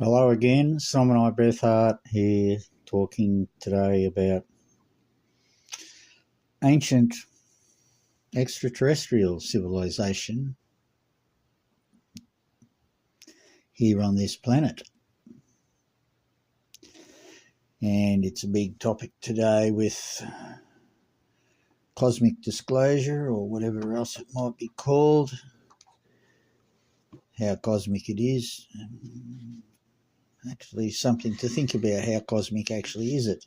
Hello again, Somonai Breathhart here, talking today about ancient extraterrestrial civilization here on this planet. And it's a big topic today with cosmic disclosure, or whatever else it might be called, how cosmic it is. Actually, something to think about, how cosmic actually is it,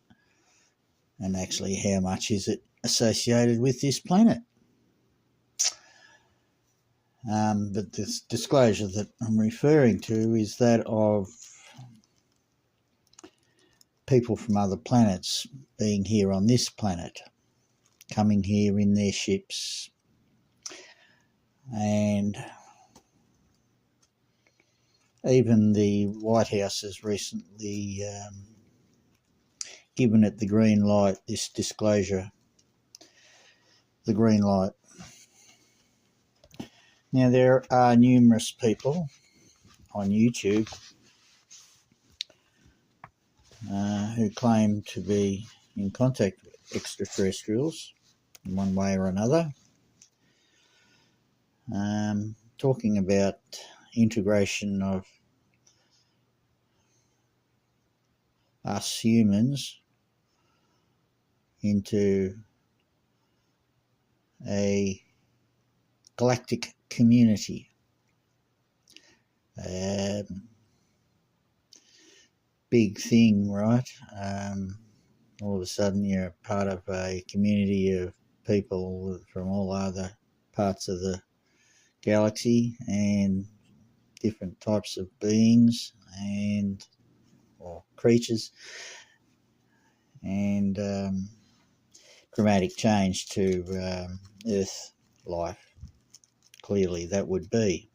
and actually how much is it associated with this planet. But this disclosure that I'm referring to is that of people from other planets being here on this planet, coming here in their ships, and even the White House has recently given it the green light, this disclosure, the green light. Now, there are numerous people on YouTube who claim to be in contact with extraterrestrials in one way or another, talking about integration of us humans into a galactic community. Big thing, right? All of a sudden you're part of a community of people from all other parts of the galaxy and different types of beings or creatures, and dramatic change to Earth life. Clearly that would be.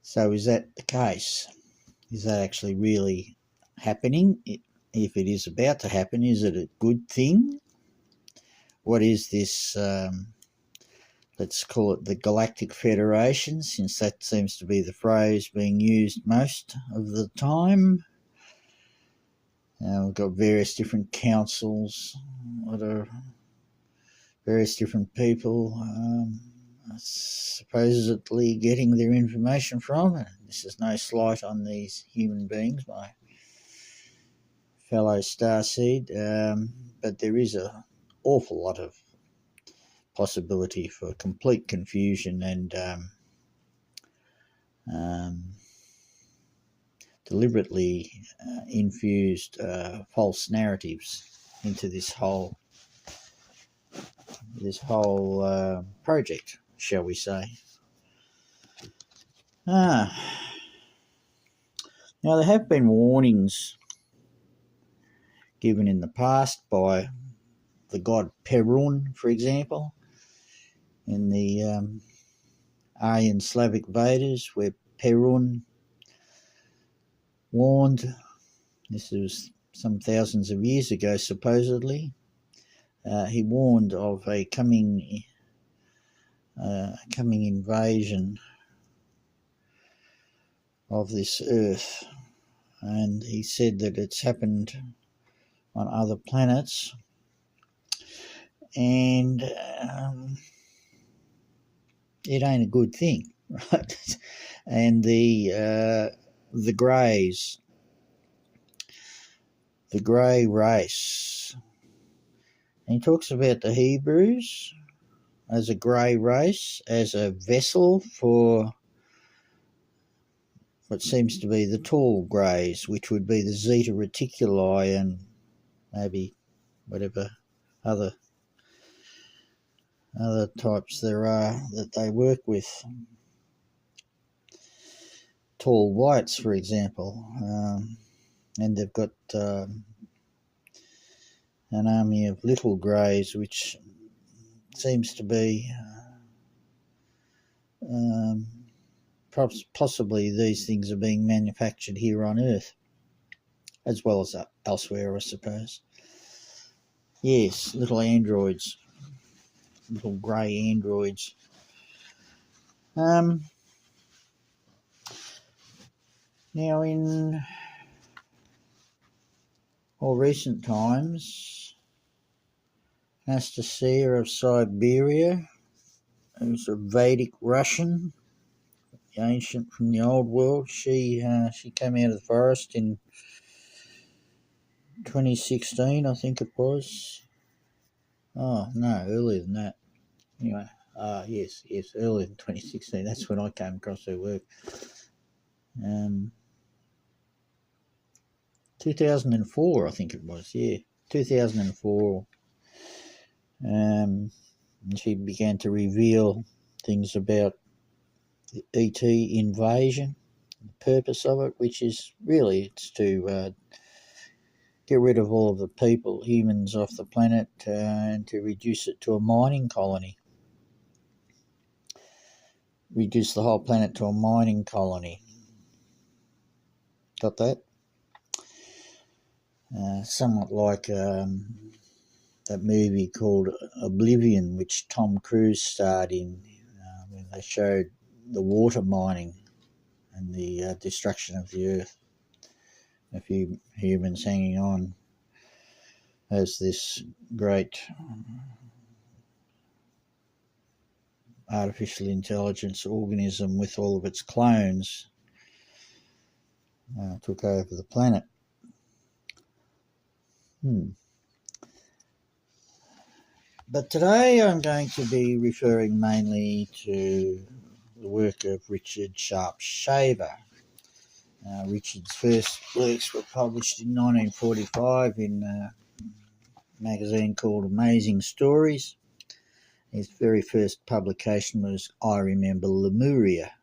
So is that the case? Is that actually really happening? If it is about to happen, is it a good thing? What is this, let's call it the Galactic Federation, since that seems to be the phrase being used most of the time. We've got various different councils, various different people supposedly getting their information from. This is no slight on these human beings, my fellow starseed, but there is an awful lot of possibility for complete confusion and deliberately infused false narratives into this whole project, shall we say. Now, there have been warnings given in the past by the god Perun, for example, in the Aryan Slavic Vedas, where Perun warned, this was some thousands of years ago supposedly, he warned of a coming invasion of this earth, and he said that it's happened on other planets, and it ain't a good thing, right? And the Greys, the Grey race, and he talks about the Hebrews as a grey race, as a vessel for what seems to be the tall greys, which would be the Zeta Reticuli and maybe whatever other types there are that they work with. Tall whites, for example, and they've got an army of little greys, which seems to be possibly these things are being manufactured here on Earth, as well as elsewhere, I suppose. Yes, little androids, little grey androids. Now, in more recent times, Anastasia of Siberia, who's a Vedic Russian, the ancient from the old world, she came out of the forest in 2016, I think it was. Oh, no, earlier than that. Anyway, yes, earlier than 2016. That's when I came across her work. 2004, I think it was, yeah. 2004. And she began to reveal things about the ET invasion, the purpose of it, which is really it's to get rid of all of the people, humans off the planet, and to reduce it to a mining colony. Reduce the whole planet to a mining colony. Got that? Somewhat like that movie called Oblivion, which Tom Cruise starred in, when they showed the water mining and the destruction of the earth. A few humans hanging on as this great artificial intelligence organism with all of its clones took over the planet. But today I'm going to be referring mainly to the work of Richard Sharpe Shaver. Richard's first works were published in 1945 in a magazine called Amazing Stories. His very first publication was I Remember Lemuria,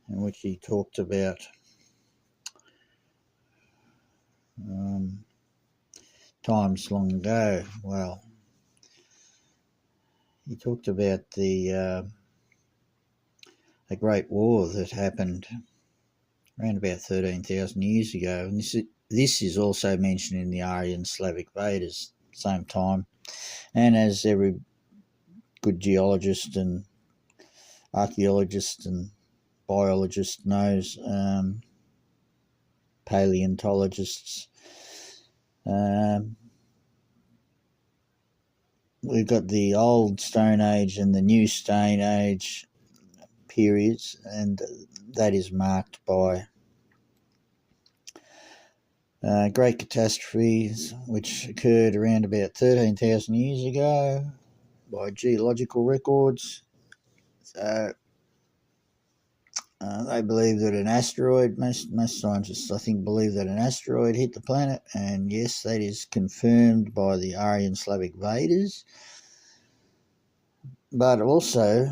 in which he talked about times long ago. Well, he talked about the Great War that happened around about 13,000 years ago, and this is also mentioned in the Aryan Slavic Vedas, same time. And as every good geologist and archaeologist and biologist knows, paleontologists, we've got the old Stone Age and the new Stone Age periods, and that is marked by great catastrophes which occurred around about 13,000 years ago by geological records. So they believe that an asteroid, most scientists I think believe that an asteroid hit the planet, and yes, that is confirmed by the Aryan Slavic Vedas. But also,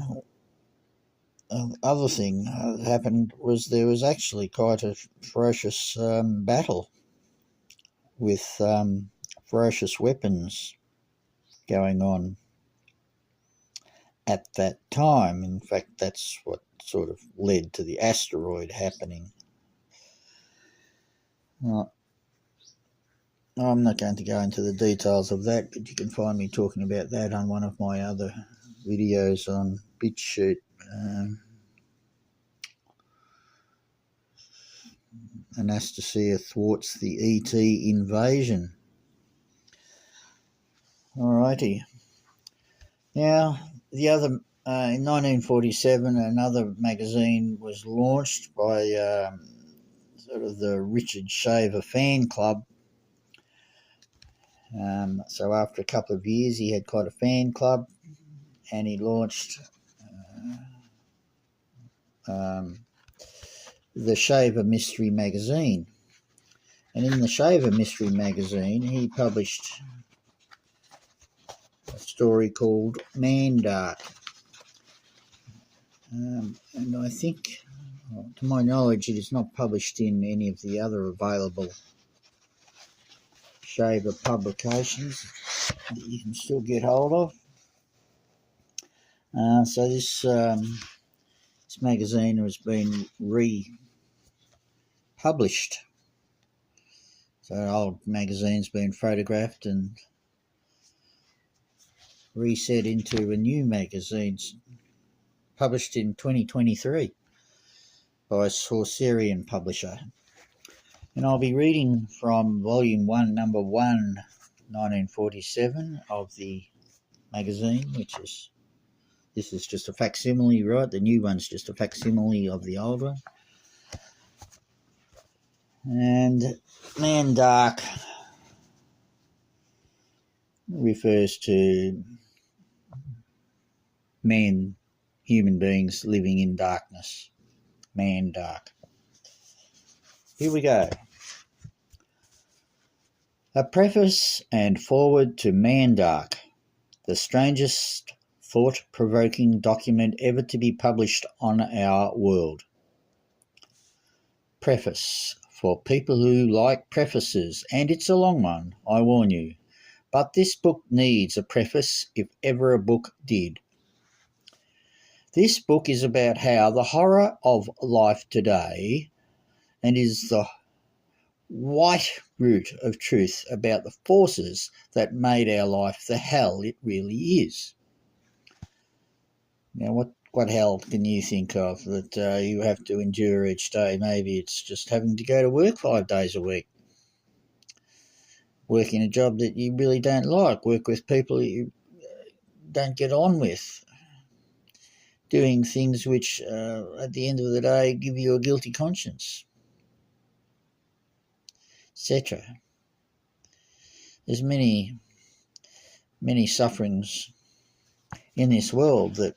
other thing that happened was there was actually quite a ferocious battle with ferocious weapons going on at that time. In fact, that's what sort of led to the asteroid happening. Well, I'm not going to go into the details of that, but you can find me talking about that on one of my other videos on BitChute. Anastasia thwarts the ET invasion. Alrighty. Now, the other in 1947, another magazine was launched by sort of the Richard Shaver fan club. So after a couple of years, he had quite a fan club, and he launched the Shaver Mystery Magazine. And in the Shaver Mystery Magazine, he published a story called Mandark. And I think, to my knowledge, it is not published in any of the other available Shaver publications that you can still get hold of. So this magazine has been republished. So an old magazine's been photographed and reset into a new magazine published in 2023 by a Sorcerian publisher. And I'll be reading from Volume 1, Number 1, 1947 of the magazine, this is just a facsimile, right? The new one's just a facsimile of the old one. And Mandark refers to human beings living in darkness. Mandark. Here we go. A preface and foreword to Mandark, the strangest thought-provoking document ever to be published on our world. Preface. For people who like prefaces, and it's a long one, I warn you. But this book needs a preface if ever a book did. This book is about how the horror of life today and is the white root of truth about the forces that made our life the hell it really is. Now, what hell can you think of that you have to endure each day? Maybe it's just having to go to work 5 days a week, work in a job that you really don't like, work with people you don't get on with, doing things which at the end of the day give you a guilty conscience, etc. There's many sufferings in this world that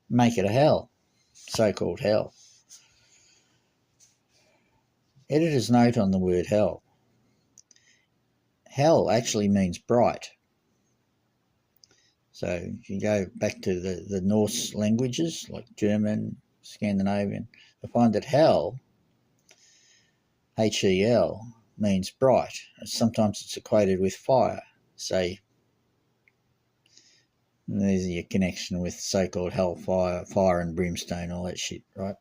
make it a hell, so-called hell. Editor's note on the word hell. Hell actually means bright. So if you go back to the Norse languages like German, Scandinavian, you'll find that hell, H-E-L, means bright. Sometimes it's equated with fire. Say, there's your connection with so-called hellfire, fire and brimstone, all that shit, right?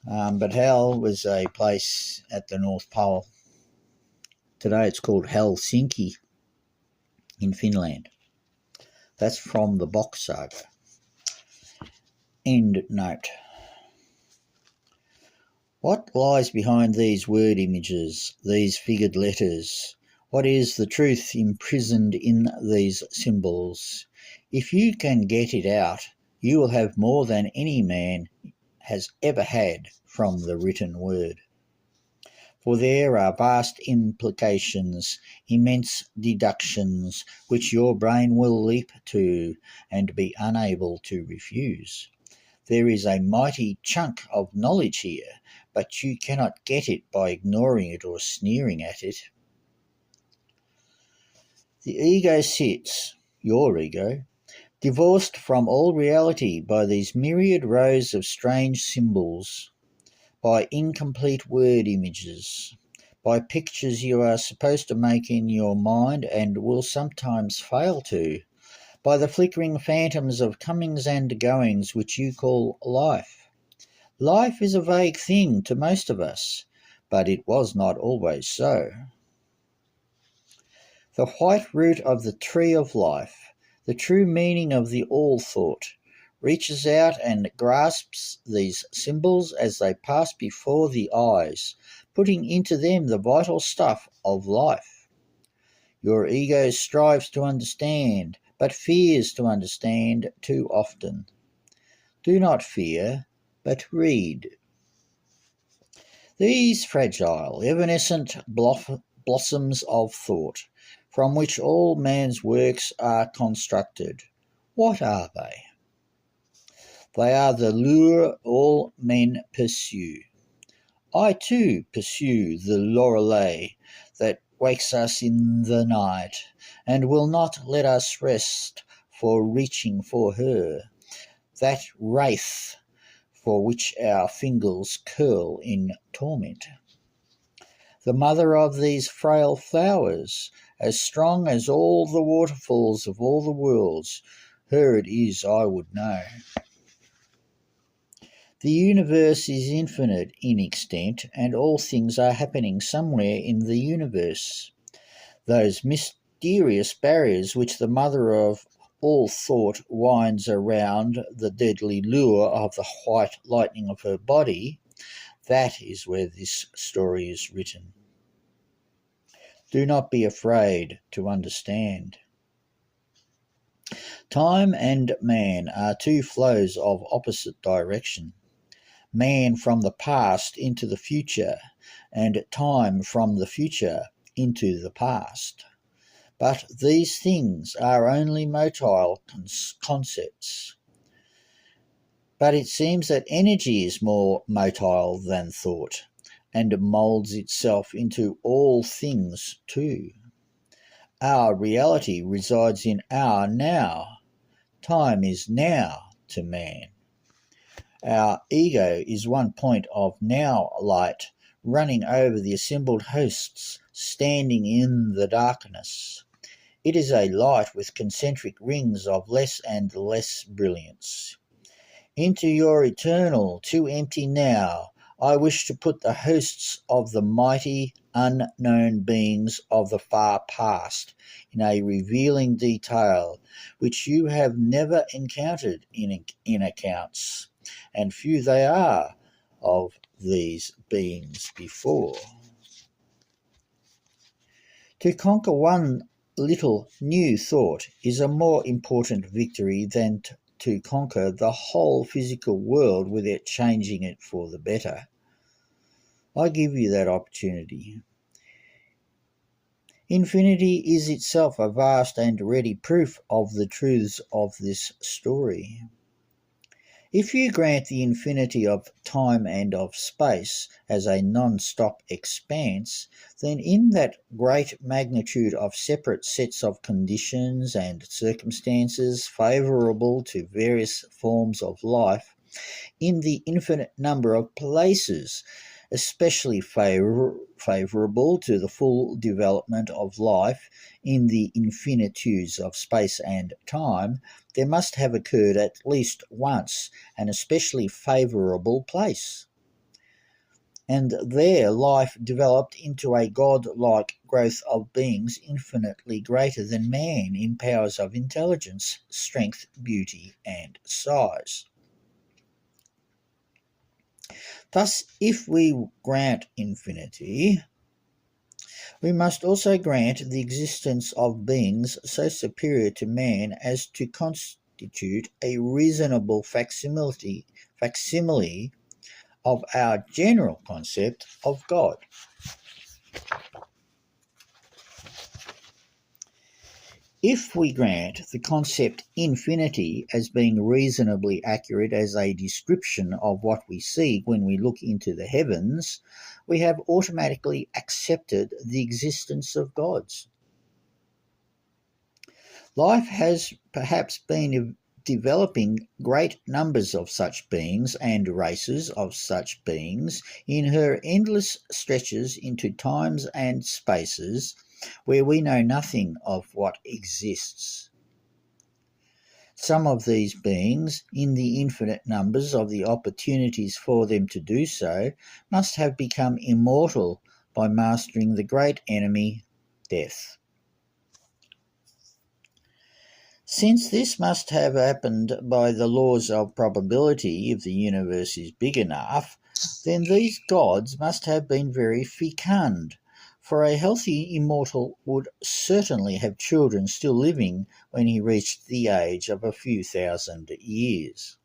But hell was a place at the North Pole. Today it's called Helsinki in Finland. That's from the Box Saga. End note. What lies behind these word images, these figured letters? What is the truth imprisoned in these symbols? If you can get it out, you will have more than any man has ever had from the written word. For there are vast implications, immense deductions, which your brain will leap to and be unable to refuse. There is a mighty chunk of knowledge here, but you cannot get it by ignoring it or sneering at it. The ego sits, your ego, divorced from all reality by these myriad rows of strange symbols, by incomplete word images, by pictures you are supposed to make in your mind and will sometimes fail to, by the flickering phantoms of comings and goings which you call life. Life is a vague thing to most of us, but it was not always so. The white root of the tree of life, the true meaning of the all-thought, reaches out and grasps these symbols as they pass before the eyes, putting into them the vital stuff of life. Your ego strives to understand, but fears to understand too often. Do not fear, but read. These fragile, evanescent blossoms of thought, from which all man's works are constructed, what are they? They are the lure all men pursue. I too pursue the Lorelei that wakes us in the night, and will not let us rest for reaching for her, that wraith for which our fingers curl in torment. The mother of these frail flowers, as strong as all the waterfalls of all the worlds, her it is I would know. The universe is infinite in extent, and all things are happening somewhere in the universe. Those mysterious barriers which the mother of all thought winds around the deadly lure of the white lightning of her body, that is where this story is written. Do not be afraid to understand. Time and man are two flows of opposite direction. Man from the past into the future, and time from the future into the past. But these things are only motile concepts. But it seems that energy is more motile than thought, and moulds itself into all things too. Our reality resides in our now. Time is now to man. Our ego is one point of now light running over the assembled hosts standing in the darkness. It is a light with concentric rings of less and less brilliance. Into your eternal, too empty now, I wish to put the hosts of the mighty, unknown beings of the far past in a revealing detail which you have never encountered in accounts, and few they are of these beings before. To conquer one little new thought is a more important victory than to conquer the whole physical world without changing it for the better. I give you that opportunity. Infinity is itself a vast and ready proof of the truths of this story. If you grant the infinity of time and of space as a non-stop expanse, then in that great magnitude of separate sets of conditions and circumstances favourable to various forms of life, in the infinite number of places especially favourable to the full development of life in the infinitudes of space and time, there must have occurred at least once an especially favourable place. And there life developed into a god-like growth of beings infinitely greater than man in powers of intelligence, strength, beauty, and size. Thus, if we grant infinity, we must also grant the existence of beings so superior to man as to constitute a reasonable facsimile of our general concept of God. If we grant the concept infinity as being reasonably accurate as a description of what we see when we look into the heavens, we have automatically accepted the existence of gods. Life has perhaps been developing great numbers of such beings and races of such beings in her endless stretches into times and spaces where we know nothing of what exists. Some of these beings, in the infinite numbers of the opportunities for them to do so, must have become immortal by mastering the great enemy, death. Since this must have happened by the laws of probability if the universe is big enough, then these gods must have been very fecund, for a healthy immortal would certainly have children still living when he reached the age of a few thousand years.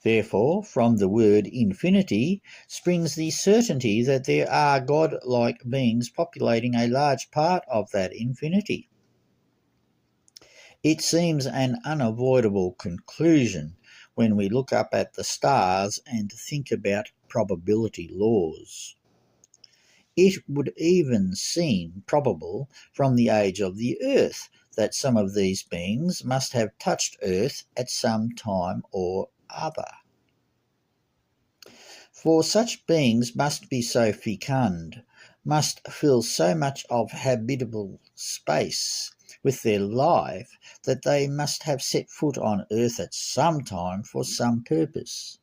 Therefore, from the word infinity springs the certainty that there are god-like beings populating a large part of that infinity. It seems an unavoidable conclusion when we look up at the stars and think about probability laws. It would even seem probable from the age of the earth that some of these beings must have touched earth at some time or other. For such beings must be so fecund, must fill so much of habitable space with their life, that they must have set foot on earth at some time for some purpose.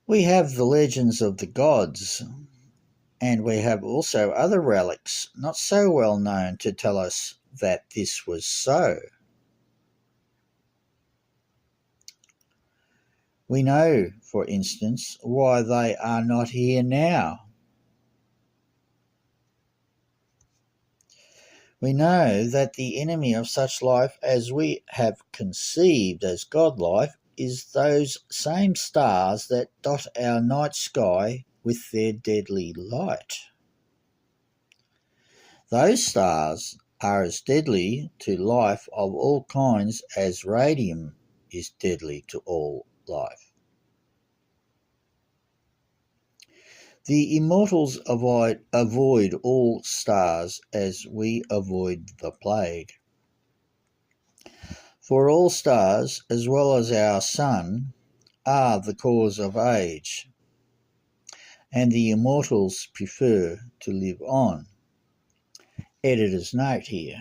We have the legends of the gods, And we have also other relics not so well known to tell us that this was so. We know, for instance, why they are not here now. We know that the enemy of such life as we have conceived as God life is those same stars that dot our night sky with their deadly light. Those stars are as deadly to life of all kinds as radium is deadly to all life. The immortals avoid all stars as we avoid the plague. For all stars, as well as our sun, are the cause of age, and the immortals prefer to live on. Editor's note here.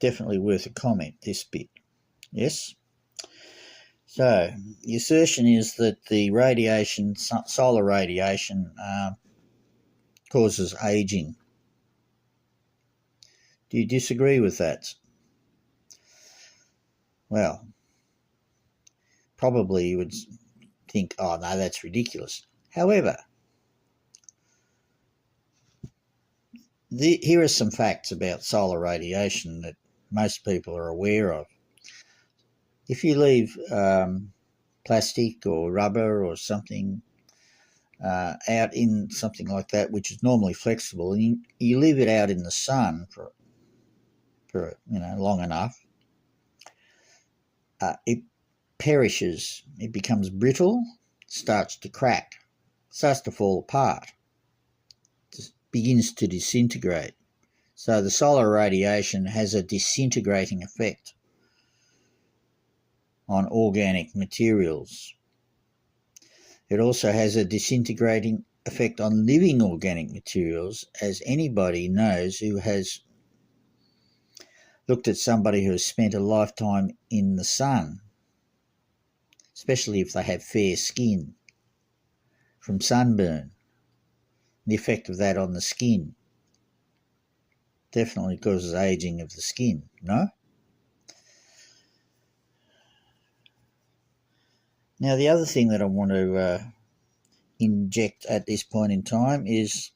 Definitely worth a comment, this bit. Yes? So, the assertion is that the radiation, solar radiation, causes aging. Do you disagree with that? Well, probably you would think, oh no, that's ridiculous. However, here are some facts about solar radiation that most people are aware of. If you leave plastic or rubber or something out in something like that, which is normally flexible, and you leave it out in the sun for long enough, it perishes. It becomes brittle, starts to crack, starts to fall apart, just begins to disintegrate. So the solar radiation has a disintegrating effect on organic materials. It also has a disintegrating effect on living organic materials, as anybody knows who has looked at somebody who has spent a lifetime in the sun, especially if they have fair skin from sunburn. The effect of that on the skin definitely causes aging of the skin, no? Now, the other thing that I want to inject at this point in time is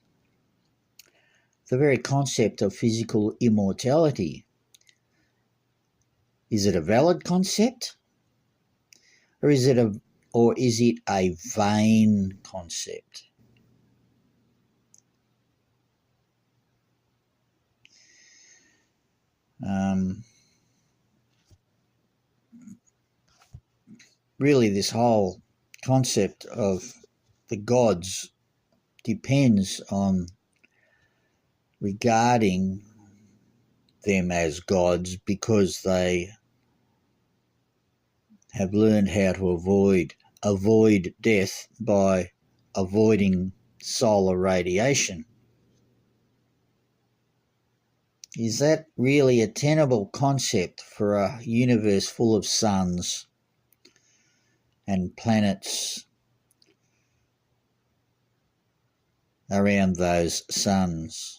the very concept of physical immortality. Is it a valid concept, or is it a vain concept? Really, this whole concept of the gods depends on regarding them as gods because they have learned how to avoid death by avoiding solar radiation. Is that really a tenable concept for a universe full of suns and planets around those suns?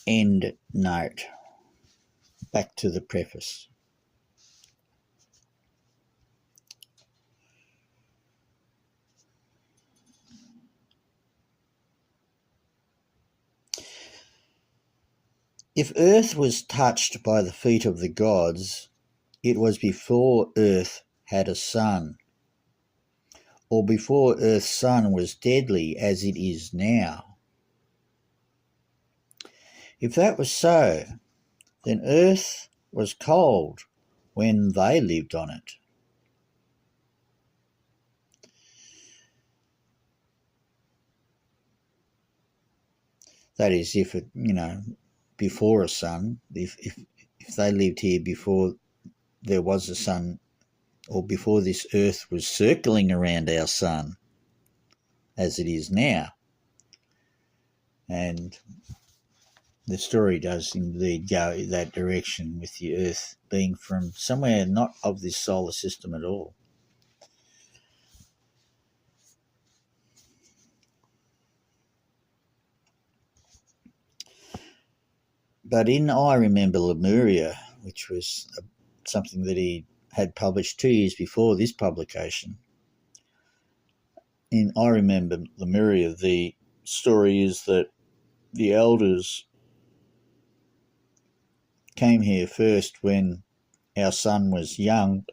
End note. Back to the preface. If Earth was touched by the feet of the gods, it was before Earth had a sun, or before Earth's sun was deadly as it is now. If that was so, then Earth was cold when they lived on it. That is, if it, before a sun, if they lived here before there was a sun, or before this Earth was circling around our sun, as it is now. And the story does indeed go that direction, with the Earth being from somewhere not of this solar system at all. But in I Remember Lemuria, which was something that he had published 2 years before this publication, in I Remember Lemuria, the story is that the elders came here first when our sun was young,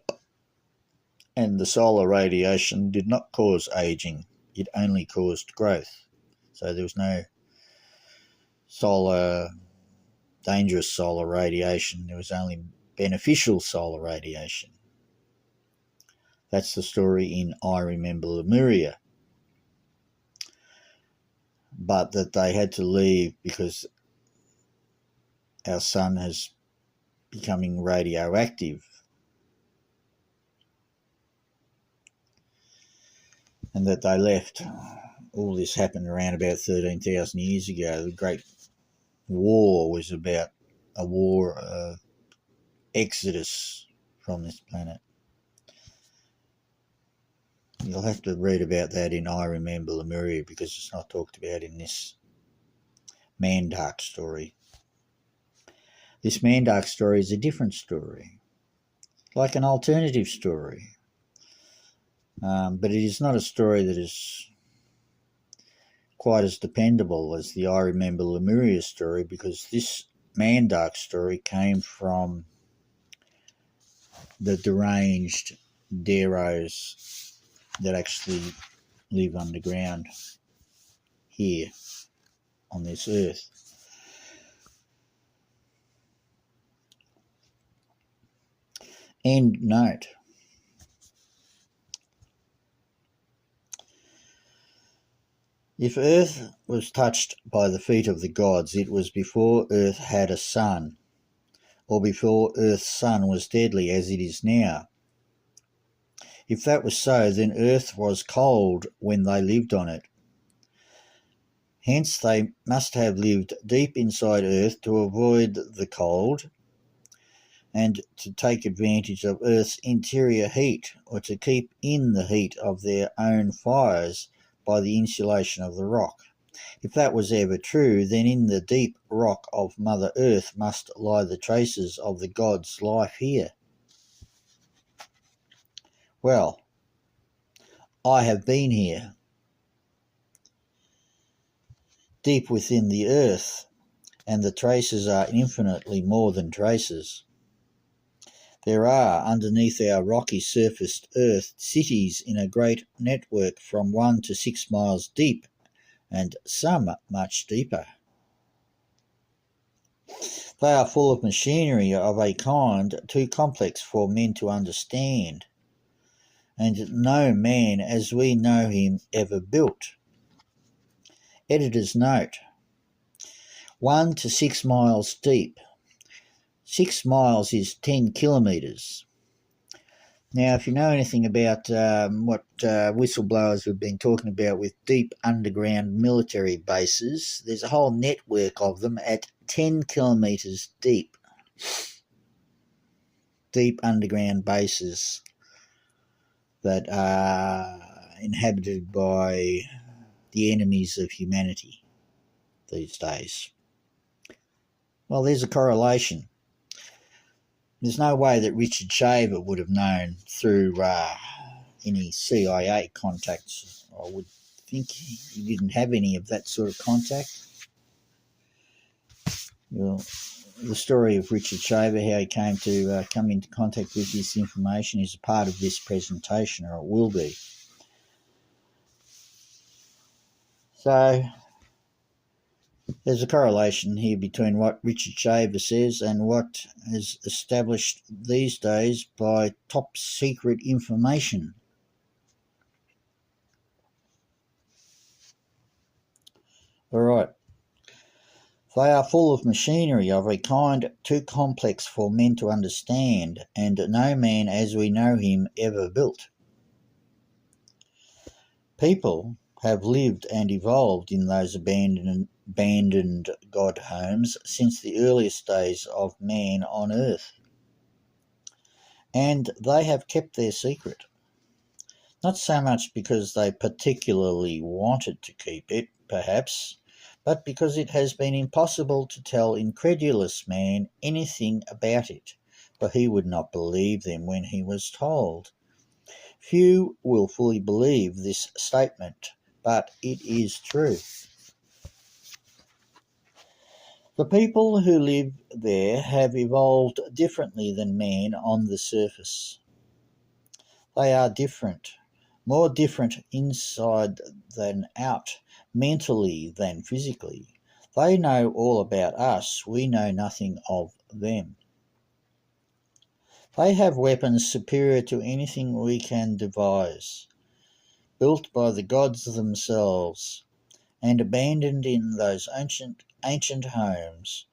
and the solar radiation did not cause aging, it only caused growth. So there was no dangerous solar radiation, there was only beneficial solar radiation. That's the story in I Remember Lemuria. But that they had to leave because our sun is becoming radioactive, and that they left. All this happened around about 13,000 years ago. The Great War was about a war of exodus from this planet. You'll have to read about that in I Remember Lemuria because it's not talked about in this Mandark story. This Mandark story is a different story, like an alternative story. But it is not a story that is quite as dependable as the I Remember Lemuria story, because this Mandark story came from the deranged Deros that actually live underground here on this earth. End note. If earth was touched by the feet of the gods, it was before earth had a sun, or before earth's sun was deadly as it is now. If that was so, then earth was cold when they lived on it. Hence they must have lived deep inside earth to avoid the cold and to take advantage of earth's interior heat, or to keep in the heat of their own fires by the insulation of the rock. If that was ever true, then in the deep rock of Mother Earth must lie the traces of the gods' life here. Well, I have been here, deep within the earth, and the traces are infinitely more than traces. There are, underneath our rocky surfaced earth, cities in a great network from 1 to 6 miles deep, and some much deeper. They are full of machinery of a kind too complex for men to understand, and no man as we know him ever built. Editor's note: 1 to 6 miles deep. 6 miles is 10 kilometres. Now, if you know anything about what whistleblowers have been talking about with deep underground military bases, there's a whole network of them at 10 kilometres deep. Deep underground bases that are inhabited by the enemies of humanity these days. Well, there's a correlation. There's no way that Richard Shaver would have known through any CIA contacts. I would think he didn't have any of that sort of contact. Well, the story of Richard Shaver, how he came to come into contact with this information, is a part of this presentation, or it will be. So there's a correlation here between what Richard Shaver says and what is established these days by top secret information. All right. They are full of machinery of a kind too complex for men to understand, and no man as we know him ever built. People have lived and evolved in those abandoned god homes since the earliest days of man on earth. And they have kept their secret. Not so much because they particularly wanted to keep it, perhaps, but because it has been impossible to tell incredulous man anything about it, for he would not believe them when he was told. Few will fully believe this statement, but it is true. The people who live there have evolved differently than man on the surface. They are different, more different inside than out, mentally than physically. They know all about us, we know nothing of them. They have weapons superior to anything we can devise, built by the gods themselves, and abandoned in those ancient homes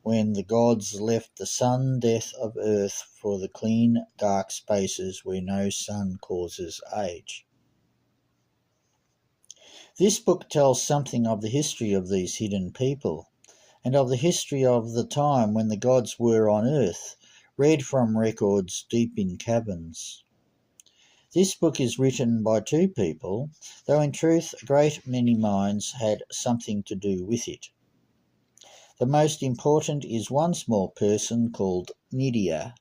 when the gods left the sun death of earth for the clean, dark spaces where no sun causes age. This book tells something of the history of these hidden people, and of the history of the time when the gods were on earth, read from records deep in caverns. This book is written by two people, though in truth a great many minds had something to do with it. The most important is one small person called Nydia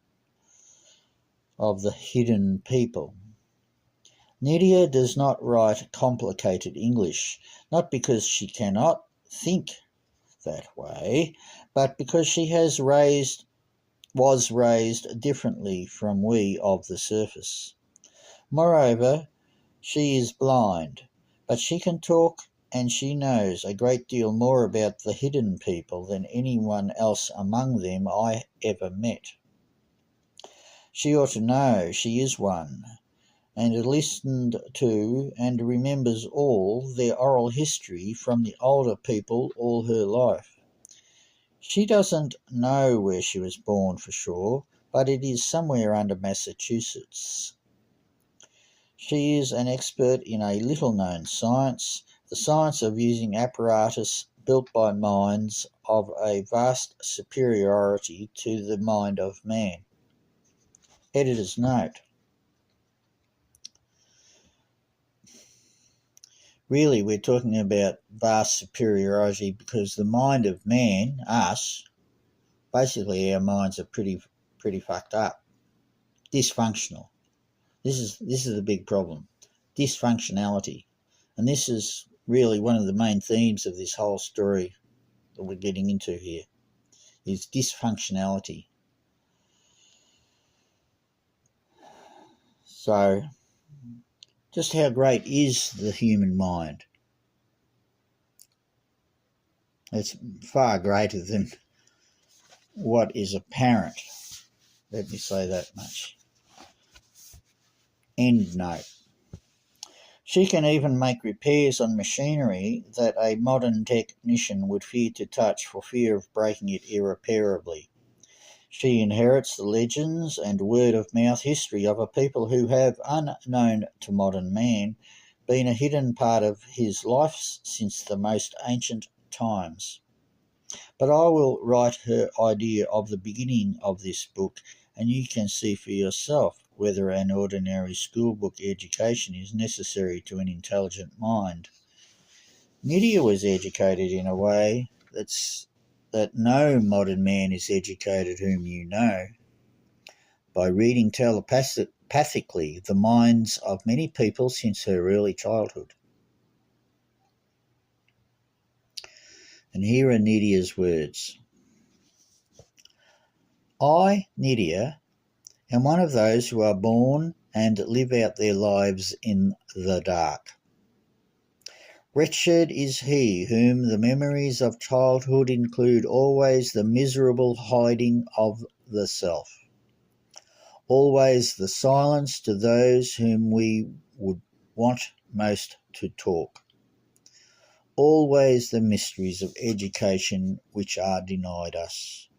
of the hidden people. Nydia does not write complicated English, not because she cannot think that way, but because she was raised differently from we of the surface. Moreover, she is blind, but she can talk, and she knows a great deal more about the hidden people than anyone else among them I ever met. She ought to know she is one, and listened to and remembers all their oral history from the older people all her life. She doesn't know where she was born for sure, but it is somewhere under Massachusetts. She is an expert in a little-known science, the science of using apparatus built by minds of a vast superiority to the mind of man. Editor's note. Really, we're talking about vast superiority because the mind of man, us, basically our minds are pretty fucked up, dysfunctional. This is the big problem, dysfunctionality. And this is really one of the main themes of this whole story that we're getting into here, is dysfunctionality. So, just how great is the human mind? It's far greater than what is apparent. Let me say that much. End note. She can even make repairs on machinery that a modern technician would fear to touch for fear of breaking it irreparably. She inherits the legends and word-of-mouth history of a people who have, unknown to modern man, been a hidden part of his life since the most ancient times. But I will write her idea of the beginning of this book, and you can see for yourself whether an ordinary schoolbook education is necessary to an intelligent mind. Nydia was educated in a way that no modern man is educated whom you know, by reading telepathically the minds of many people since her early childhood. And here are Nydia's words. I, Nydia, am one of those who are born and live out their lives in the dark. Wretched is he whom the memories of childhood include always the miserable hiding of the self, always the silence to those whom we would want most to talk, always the mysteries of education which are denied us,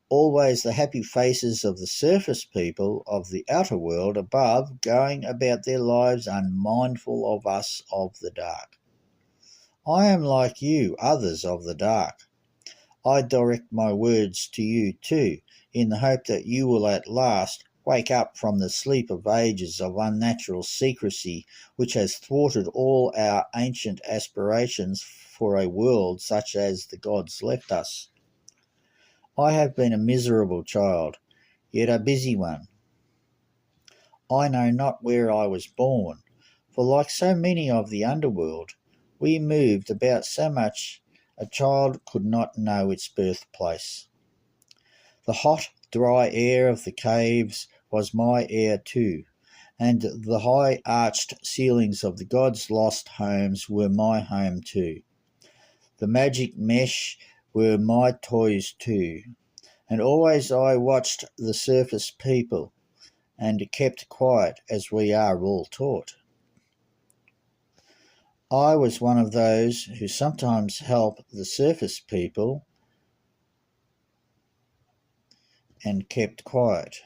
always the happy faces of the surface people of the outer world above going about their lives unmindful of us of the dark. I am like you, others of the dark. I direct my words to you too, in the hope that you will at last wake up from the sleep of ages of unnatural secrecy which has thwarted all our ancient aspirations for a world such as the gods left us. I have been a miserable child, yet a busy one. I know not where I was born, for like so many of the underworld, we moved about so much a child could not know its birthplace. The hot, dry air of the caves was my air too, and the high arched ceilings of the gods' lost homes were my home too. The magic mesh were my toys too, and always I watched the surface people, and kept quiet as we are all taught. I was one of those who sometimes help the surface people and kept quiet.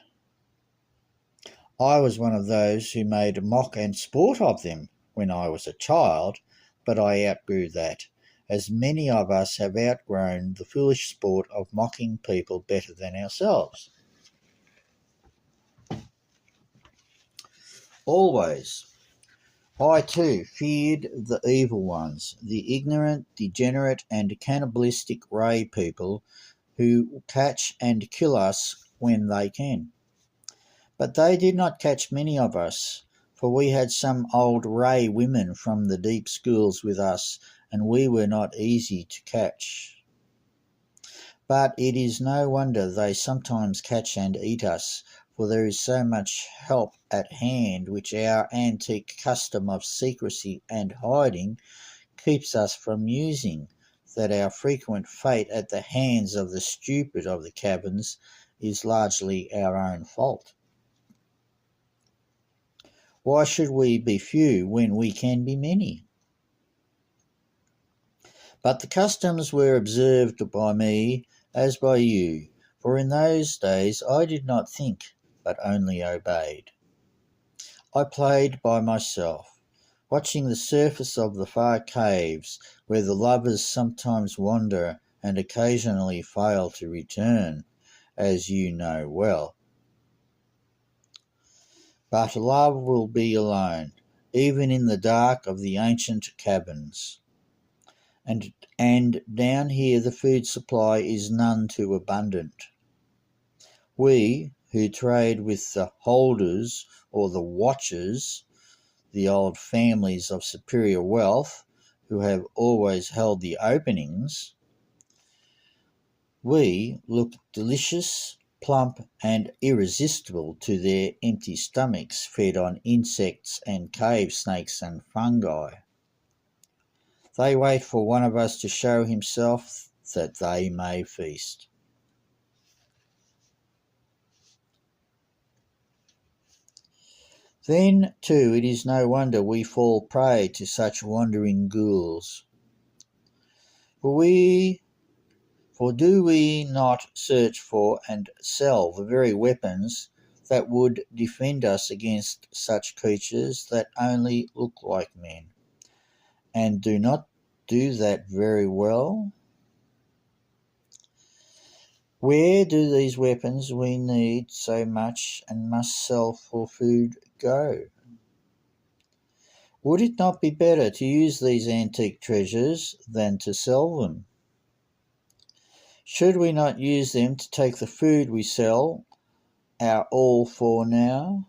I was one of those who made mock and sport of them when I was a child, but I outgrew that, as many of us have outgrown the foolish sport of mocking people better than ourselves. Always, I too feared the evil ones, the ignorant, degenerate, and cannibalistic ray people who catch and kill us when they can. But they did not catch many of us, for we had some old ray women from the deep schools with us, and we were not easy to catch. But it is no wonder they sometimes catch and eat us, for there is so much help at hand which our antique custom of secrecy and hiding keeps us from using, that our frequent fate at the hands of the stupid of the caverns is largely our own fault. Why should we be few when we can be many? But the customs were observed by me as by you, for in those days I did not think, but only obeyed. I played by myself, watching the surface of the far caves where the lovers sometimes wander and occasionally fail to return, as you know well. But love will be alone, even in the dark of the ancient caverns. And down here the food supply is none too abundant. We, who trade with the holders or the watchers, the old families of superior wealth, who have always held the openings, we look delicious, plump, and irresistible to their empty stomachs fed on insects and cave snakes and fungi. They wait for one of us to show himself that they may feast. Then, too, it is no wonder we fall prey to such wandering ghouls. For do we not search for and sell the very weapons that would defend us against such creatures that only look like men, and do not do that very well? Where do these weapons we need so much and must sell for food go? Would it not be better to use these antique treasures than to sell them? Should we not use them to take the food we sell our all for now?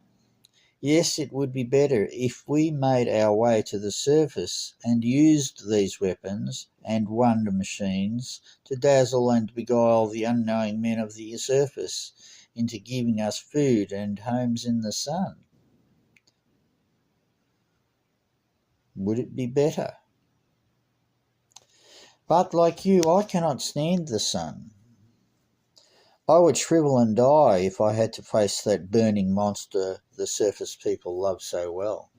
Yes, it would be better if we made our way to the surface and used these weapons and wonder machines to dazzle and beguile the unknowing men of the surface into giving us food and homes in the sun. Would it be better? But like you, I cannot stand the sun. I would shrivel and die if I had to face that burning monster the surface people love so well.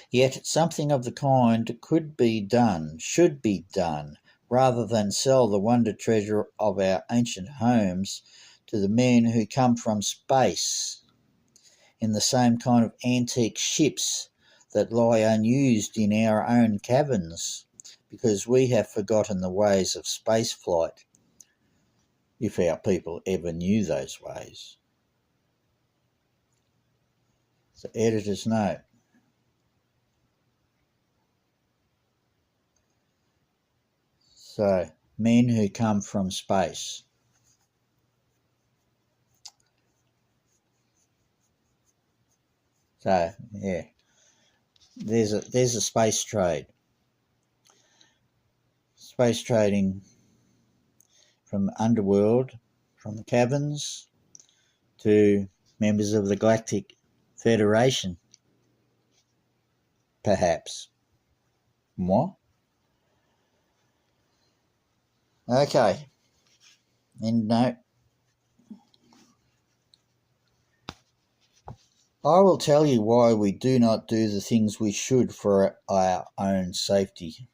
Yet something of the kind could be done, should be done, rather than sell the wonder treasure of our ancient homes to the men who come from space in the same kind of antique ships that lie unused in our own caverns, because we have forgotten the ways of space flight. if our people ever knew those ways. So, editor's note. So, men who come from space. So, yeah, there's a space trade. Space trading from the underworld, from the caverns, to members of the Galactic Federation, perhaps. What? Okay. End note. I will tell you why we do not do the things we should for our own safety.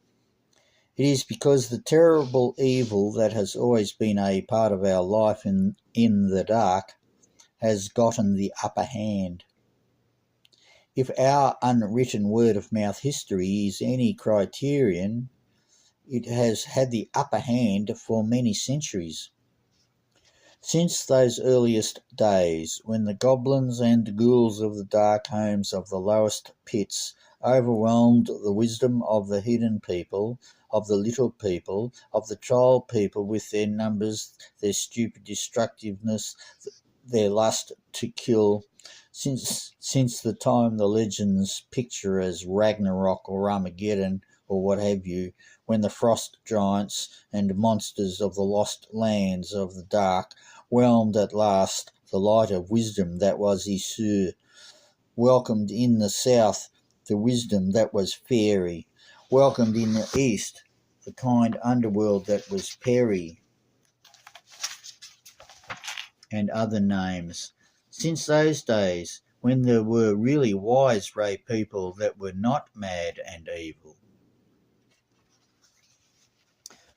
It is because the terrible evil that has always been a part of our life in the dark has gotten the upper hand. If our unwritten word-of-mouth history is any criterion, it has had the upper hand for many centuries. Since those earliest days, when the goblins and ghouls of the dark homes of the lowest pits overwhelmed the wisdom of the hidden people, of the little people, of the troll people with their numbers, their stupid destructiveness, their lust to kill, since the time the legends picture as Ragnarok or Armageddon or what have you, when the frost giants and monsters of the lost lands of the dark whelmed at last the light of wisdom that was Isur, welcomed in the south the wisdom that was fairy, welcomed in the east the kind underworld that was Peri, and other names. Since those days, when there were really wise ray people that were not mad and evil.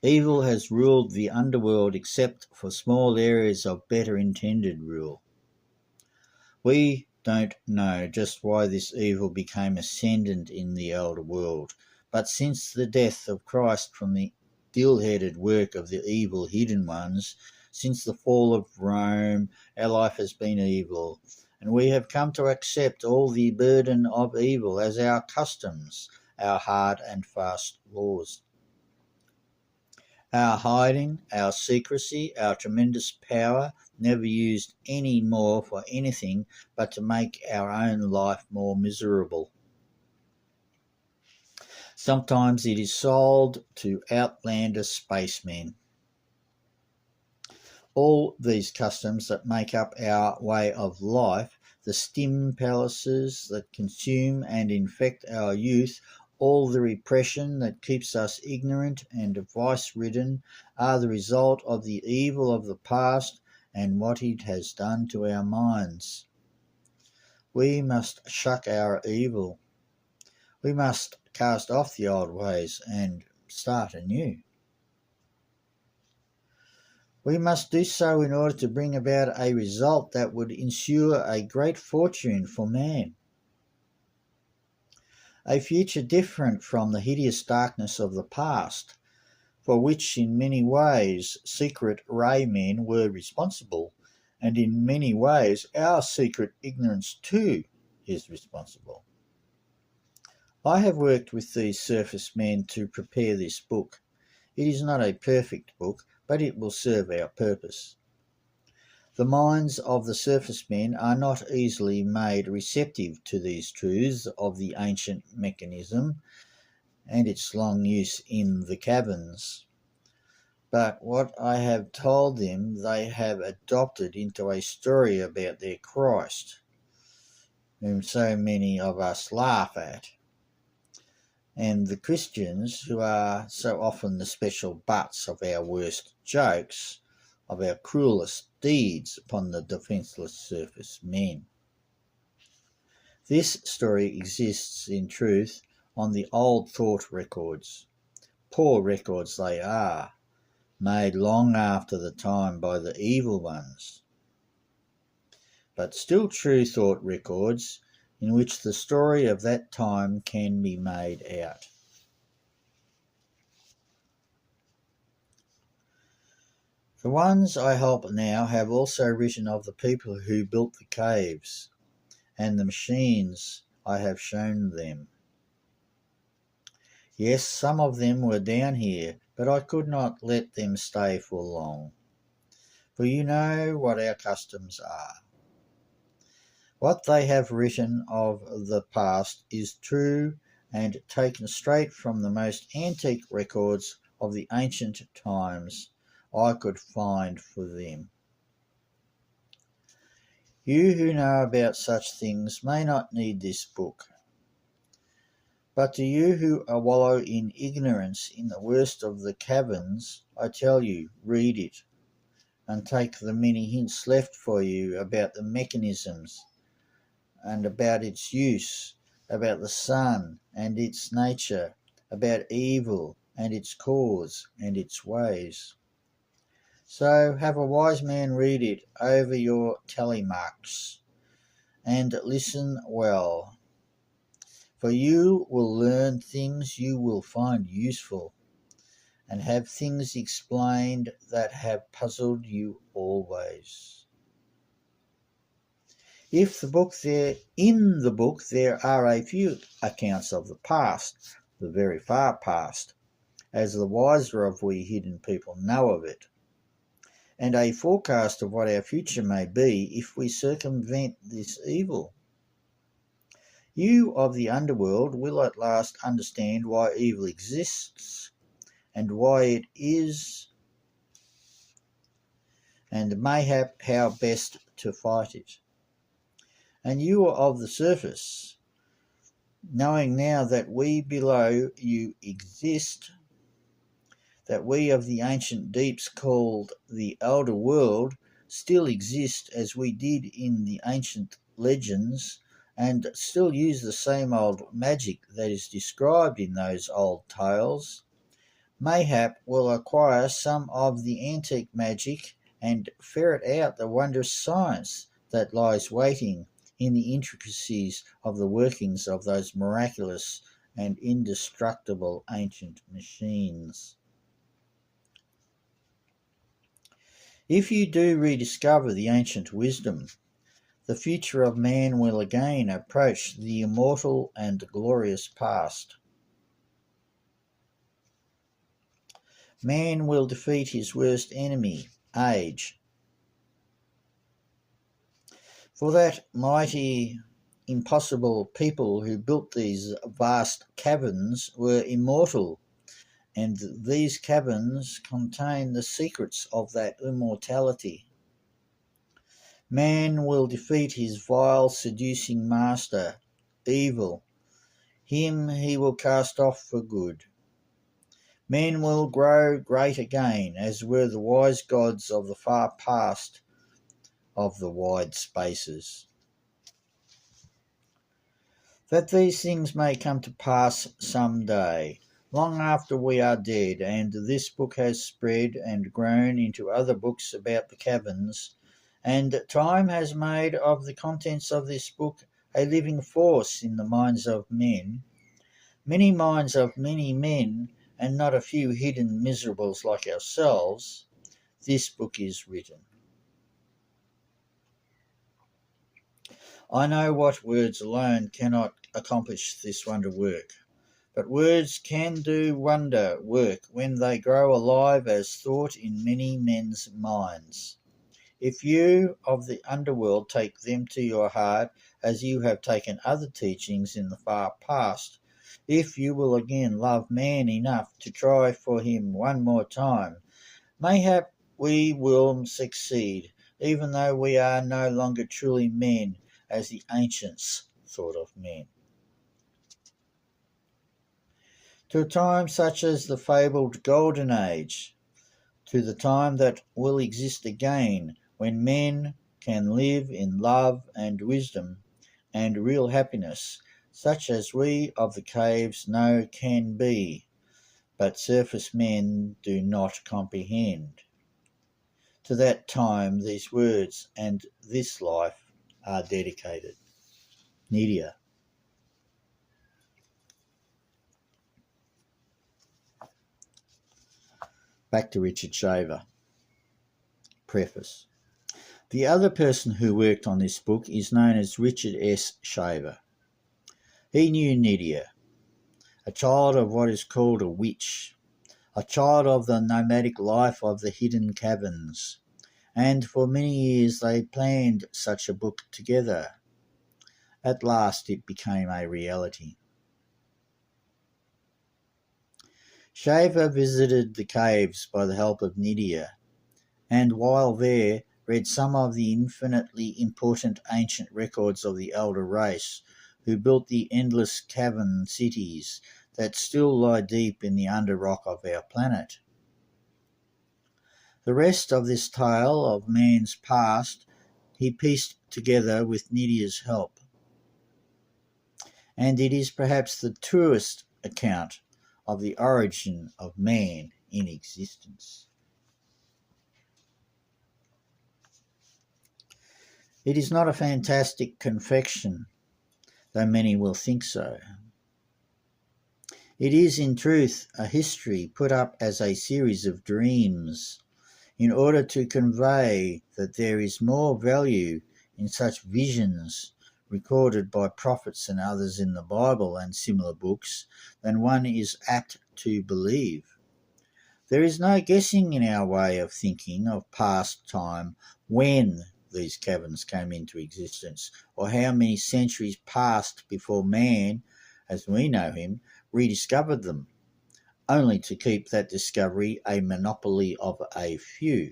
Evil has ruled the underworld except for small areas of better intended rule. We don't know just why this evil became ascendant in the elder world, but since the death of Christ from the ill-headed work of the evil hidden ones, since the fall of Rome, our life has been evil, and we have come to accept all the burden of evil as our customs, our hard and fast laws. Our hiding, our secrecy, our tremendous power, never used any more for anything but to make our own life more miserable. Sometimes it is sold to outlander spacemen. All these customs that make up our way of life, the stim palaces that consume and infect our youth, all the repression that keeps us ignorant and vice-ridden, are the result of the evil of the past and what it has done to our minds. We must shuck our evil. We must cast off the old ways and start anew. We must do so in order to bring about a result that would ensure a great fortune for man. A future different from the hideous darkness of the past, for which in many ways secret ray men were responsible, and in many ways our secret ignorance too is responsible. I have worked with these surface men to prepare this book. It is not a perfect book, but it will serve our purpose. The minds of the surface men are not easily made receptive to these truths of the ancient mechanism and its long use in the caverns. But what I have told them they have adopted into a story about their Christ, whom so many of us laugh at, and the Christians, who are so often the special butts of our worst jokes, of our cruelest deeds upon the defenceless surface men. This story exists, in truth, on the old thought records. Poor records they are, made long after the time by the evil ones, but still true thought records in which the story of that time can be made out. The ones I help now have also written of the people who built the caves and the machines I have shown them. Yes, some of them were down here, but I could not let them stay for long. For you know what our customs are. What they have written of the past is true and taken straight from the most antique records of the ancient times I could find for them. You who know about such things may not need this book. But to you who wallow in ignorance in the worst of the caverns, I tell you, read it, and take the many hints left for you about the mechanisms and about its use, about the sun and its nature, about evil and its cause and its ways. So have a wise man read it over your tally marks, and listen well, for you will learn things you will find useful, and have things explained that have puzzled you always. If in the book there are a few accounts of the past, the very far past, as the wiser of we hidden people know of it, and a forecast of what our future may be if we circumvent this evil, you of the underworld will at last understand why evil exists and why it is, and mayhap how best to fight it. And you are of the surface, knowing now that we below you exist, that we of the ancient deeps called the elder world still exist as we did in the ancient legends, and still use the same old magic that is described in those old tales, mayhap will acquire some of the antique magic and ferret out the wondrous science that lies waiting in the intricacies of the workings of those miraculous and indestructible ancient machines. If you do rediscover the ancient wisdom, the future of man will again approach the immortal and glorious past. Man will defeat his worst enemy, age. For that mighty, impossible people who built these vast caverns were immortal, and these caverns contain the secrets of that immortality. Man will defeat his vile, seducing master, evil. Him he will cast off for good. Men will grow great again, as were the wise gods of the far past of the wide spaces. That these things may come to pass some day, long after we are dead, and this book has spread and grown into other books about the caverns, and time has made of the contents of this book a living force in the minds of men, many minds of many men, and not a few hidden miserables like ourselves, this book is written. I know what words alone cannot accomplish this wonder work, but words can do wonder work when they grow alive as thought in many men's minds. If you of the underworld take them to your heart as you have taken other teachings in the far past, if you will again love man enough to try for him one more time, mayhap we will succeed, even though we are no longer truly men as the ancients thought of men. To a time such as the fabled Golden Age, to the time that will exist again, when men can live in love and wisdom and real happiness, such as we of the caves know can be, but surface men do not comprehend. To that time these words and this life are dedicated. Nydia. Back to Richard Shaver. Preface. The other person who worked on this book is known as Richard S. Shaver. He knew Nydia, a child of what is called a witch, a child of the nomadic life of the hidden caverns, and for many years they planned such a book together. At last it became a reality. Shaver visited the caves by the help of Nydia, and while there read some of the infinitely important ancient records of the elder race who built the endless cavern cities that still lie deep in the underrock of our planet. The rest of this tale of man's past he pieced together with Nydia's help, and it is perhaps the truest account of the origin of man in existence. It is not a fantastic confection, though many will think so. It is in truth a history put up as a series of dreams in order to convey that there is more value in such visions recorded by prophets and others in the Bible and similar books than one is apt to believe. There is no guessing in our way of thinking of past time when these caverns came into existence, or how many centuries passed before man, as we know him, rediscovered them, only to keep that discovery a monopoly of a few.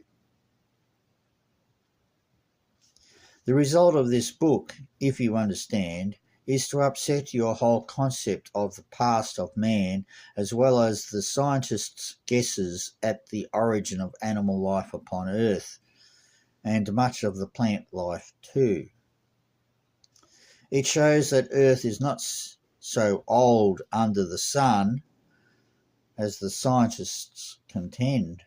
The result of this book, if you understand, is to upset your whole concept of the past of man, as well as the scientists' guesses at the origin of animal life upon Earth, and much of the plant life too. It shows that Earth is not so old under the sun as the scientists contend,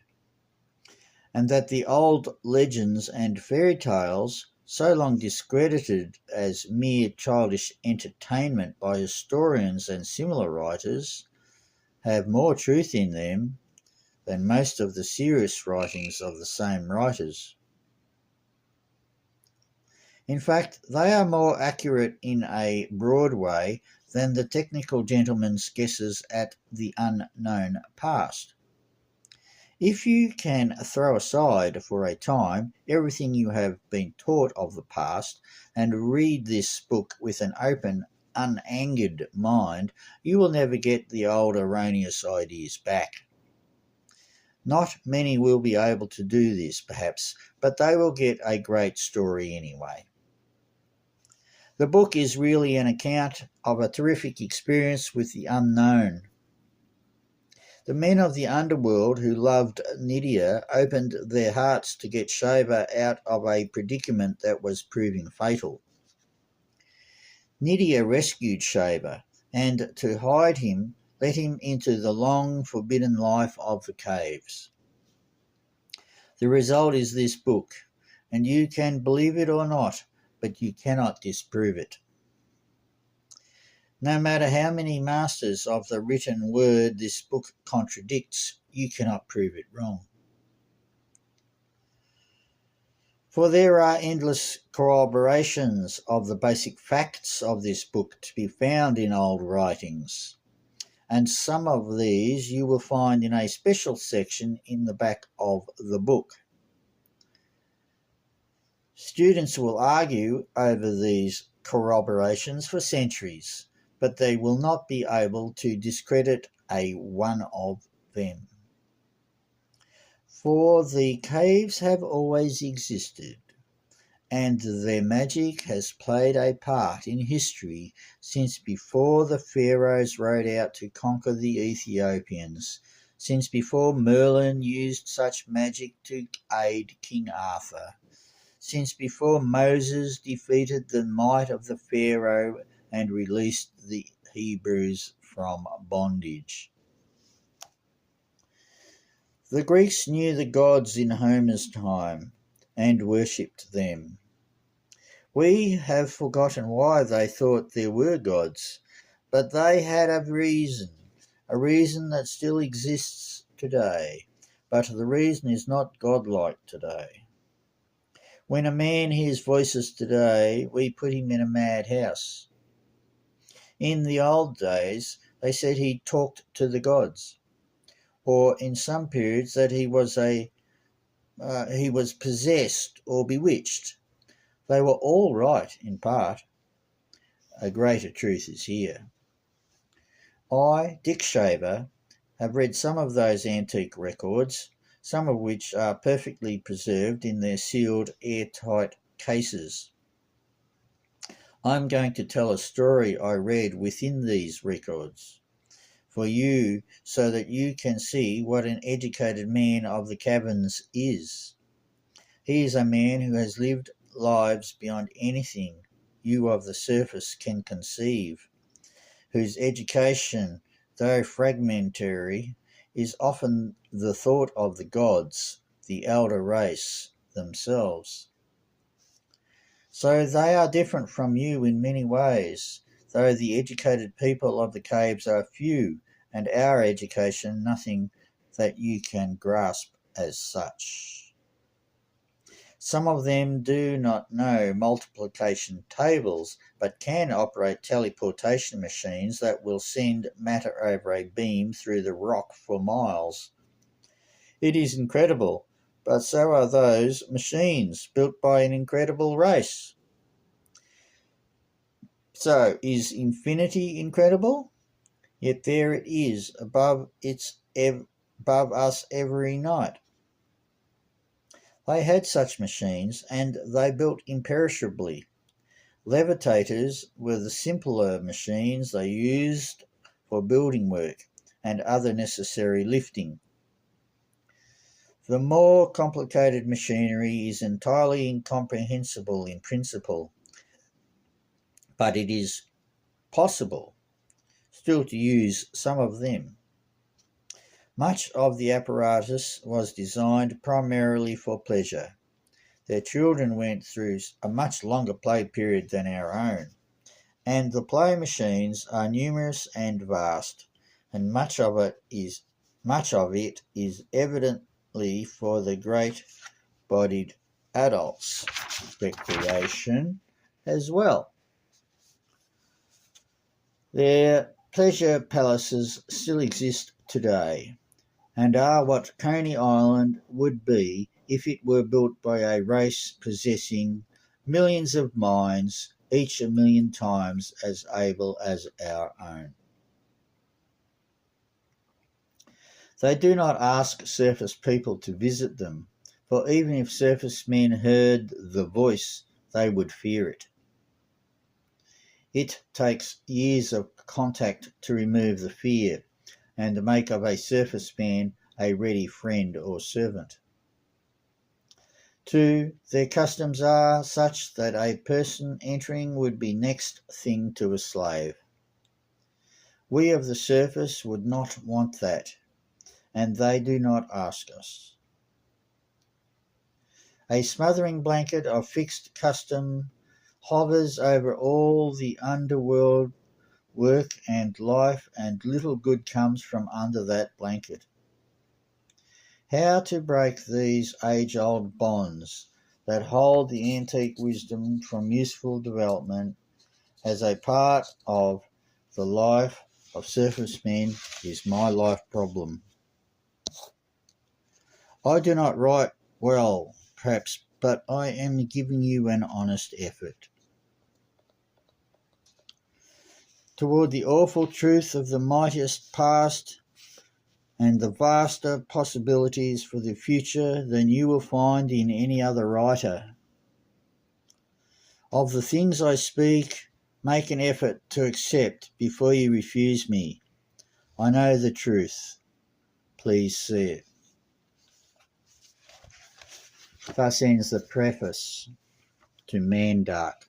and that the old legends and fairy tales, so long discredited as mere childish entertainment by historians and similar writers, have more truth in them than most of the serious writings of the same writers. In fact, they are more accurate in a broad way than the technical gentleman's guesses at the unknown past. If you can throw aside for a time everything you have been taught of the past and read this book with an open, unangered mind, you will never get the old erroneous ideas back. Not many will be able to do this, perhaps, but they will get a great story anyway. The book is really an account of a terrific experience with the unknown. The men of the underworld who loved Nydia opened their hearts to get Shaver out of a predicament that was proving fatal. Nydia rescued Shaver, and to hide him, let him into the long forbidden life of the caves. The result is this book, and you can believe it or not, but you cannot disprove it. No matter how many masters of the written word this book contradicts, you cannot prove it wrong. For there are endless corroborations of the basic facts of this book to be found in old writings, and some of these you will find in a special section in the back of the book. Students will argue over these corroborations for centuries, but they will not be able to discredit a one of them. For the caves have always existed, and their magic has played a part in history since before the pharaohs rode out to conquer the Ethiopians, since before Merlin used such magic to aid King Arthur, since before Moses defeated the might of the Pharaoh and released the Hebrews from bondage. The Greeks knew the gods in Homer's time and worshipped them. We have forgotten why they thought there were gods, but they had a reason that still exists today, but the reason is not godlike today. When a man hears voices today, we put him in a madhouse. In the old days, they said he talked to the gods, or in some periods that he was possessed or bewitched. They were all right in part. A greater truth is here. I, Dick Shaver, have read some of those antique records, some of which are perfectly preserved in their sealed, airtight cases. I'm going to tell a story I read within these records for you so that you can see what an educated man of the caverns is. He is a man who has lived lives beyond anything you of the surface can conceive, whose education, though fragmentary, is often the thought of the gods, the elder race themselves. So they are different from you in many ways, though the educated people of the caves are few, and our education nothing that you can grasp as such. Some of them do not know multiplication tables, but can operate teleportation machines that will send matter over a beam through the rock for miles. It is incredible, but so are those machines built by an incredible race. So, is infinity incredible? Yet there it is above us every night. They had such machines, and they built imperishably. Levitators were the simpler machines they used for building work and other necessary lifting. The more complicated machinery is entirely incomprehensible in principle, but it is possible still to use some of them. Much of the apparatus was designed primarily for pleasure. Their children went through a much longer play period than our own, and the play machines are numerous and vast, and much of it is evidently for the great-bodied adults' recreation as well. Their pleasure palaces still exist today, and are what Coney Island would be if it were built by a race possessing millions of minds, each 1,000,000 times as able as our own. They do not ask surface people to visit them, for even if surface men heard the voice, they would fear it. It takes years of contact to remove the fear and make of a surface man a ready friend or servant. 2. Their customs are such that a person entering would be next thing to a slave. We of the surface would not want that, and they do not ask us. A smothering blanket of fixed custom hovers over all the underworld work and life, and little good comes from under that blanket. How to break these age-old bonds that hold the antique wisdom from useful development as a part of the life of surface men is my life problem. I do not write well, perhaps, but I am giving you an honest effort toward the awful truth of the mightiest past and the vaster possibilities for the future than you will find in any other writer. Of the things I speak, make an effort to accept before you refuse me. I know the truth. Please see it. Thus ends the preface to Mandark.